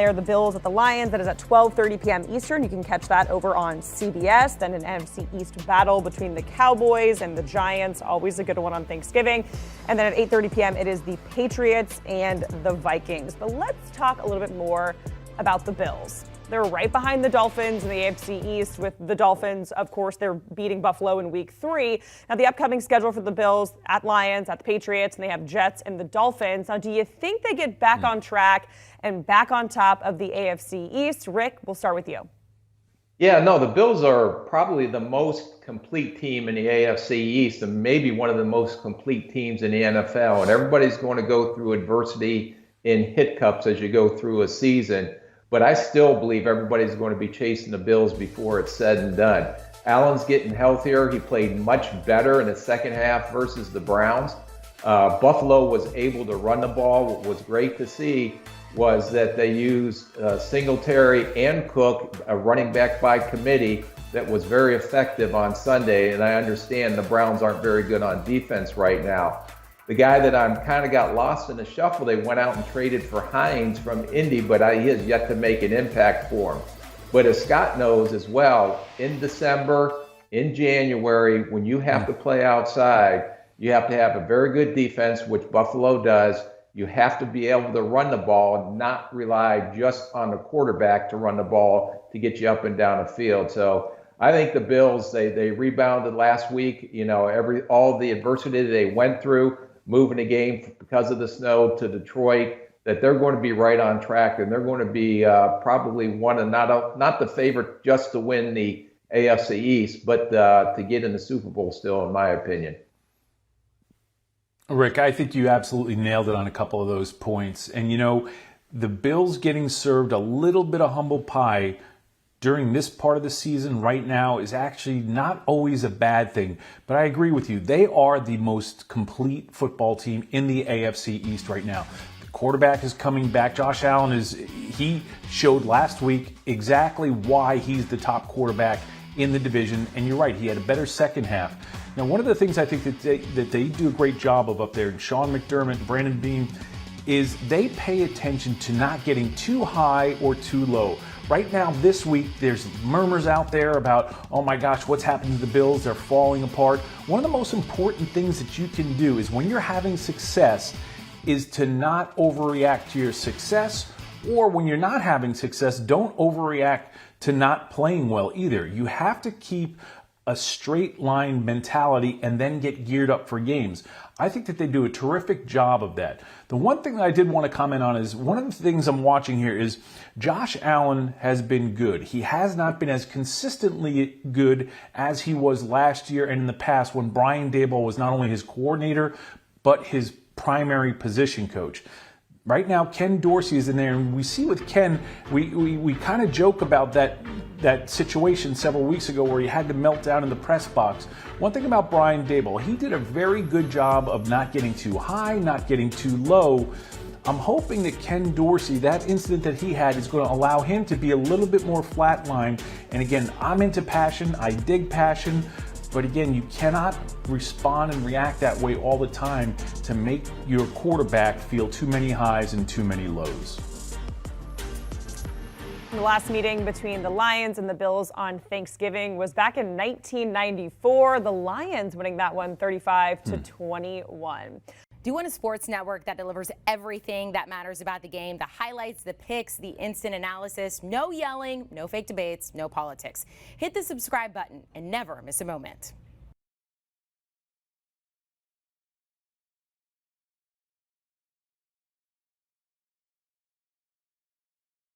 there, the Bills at the Lions. That is at 12:30 p.m. Eastern. You can catch that over on CBS. Then an NFC East battle between the Cowboys and the Giants. Always a good one on Thanksgiving. And then at 8:30 p.m. it is the Patriots and the Vikings. But let's talk a little bit more about the Bills. They're right behind the Dolphins in the AFC East. With the Dolphins, of course, they're beating Buffalo in Week 3. Now, the upcoming schedule for the Bills at Lions, at the Patriots, and they have Jets and the Dolphins. Now, do you think they get back on track and back on top of the AFC East? Rick, we'll start with you. Yeah, no, the Bills are probably the most complete team in the AFC East and maybe one of the most complete teams in the NFL. And everybody's going to go through adversity in hiccups as you go through a season. But I still believe everybody's going to be chasing the Bills before it's said and done. Allen's getting healthier. He played much better in the second half versus the Browns. Buffalo was able to run the ball. What was great to see was that they used Singletary and Cook, a running back by committee, that was very effective on Sunday. And I understand the Browns aren't very good on defense right now. The guy that I'm kind of got lost in the shuffle, they went out and traded for Hines from Indy, but he has yet to make an impact for him. But as Scott knows as well, in December, in January, when you have to play outside, you have to have a very good defense, which Buffalo does. You have to be able to run the ball and not rely just on the quarterback to run the ball to get you up and down the field. So I think the Bills, they rebounded last week. You know, all the adversity they went through, moving the game because of the snow to Detroit, that they're going to be right on track, and they're going to be probably one of not the favorite just to win the AFC East, but to get in the Super Bowl still, in my opinion. Rick, I think you absolutely nailed it on a couple of those points. And, you know, the Bills getting served a little bit of humble pie during this part of the season right now is actually not always a bad thing. But I agree with you. They are the most complete football team in the AFC East right now. The quarterback is coming back. Josh Allen he showed last week exactly why he's the top quarterback in the division. And you're right, he had a better second half. Now, one of the things I think that they do a great job of up there, and Sean McDermott and Brandon Beam, is they pay attention to not getting too high or too low. Right now, this week, there's murmurs out there about, oh my gosh, what's happening to the Bills? They're falling apart. One of the most important things that you can do is when you're having success is to not overreact to your success, or when you're not having success, don't overreact to not playing well either. You have to keep a straight line mentality and then get geared up for games. I think that they do a terrific job of that. The one thing that I did want to comment on is one of the things I'm watching here is Josh Allen has been good. He has not been as consistently good as he was last year and in the past when Brian Daboll was not only his coordinator, but his primary position coach. Right now, Ken Dorsey is in there, and we see with Ken, we kind of joke about that situation several weeks ago where he had to melt down in the press box. One thing about Brian Daboll, he did a very good job of not getting too high, not getting too low. I'm hoping that Ken Dorsey, that incident that he had, is going to allow him to be a little bit more flatlined. And again, I'm into passion. I dig passion. But again, you cannot respond and react that way all the time to make your quarterback feel too many highs and too many lows. The last meeting between the Lions and the Bills on Thanksgiving was back in 1994. The Lions winning that one 35-21. Do you want a sports network that delivers everything that matters about the game? The highlights, the picks, the instant analysis, no yelling, no fake debates, no politics. Hit the subscribe button and never miss a moment.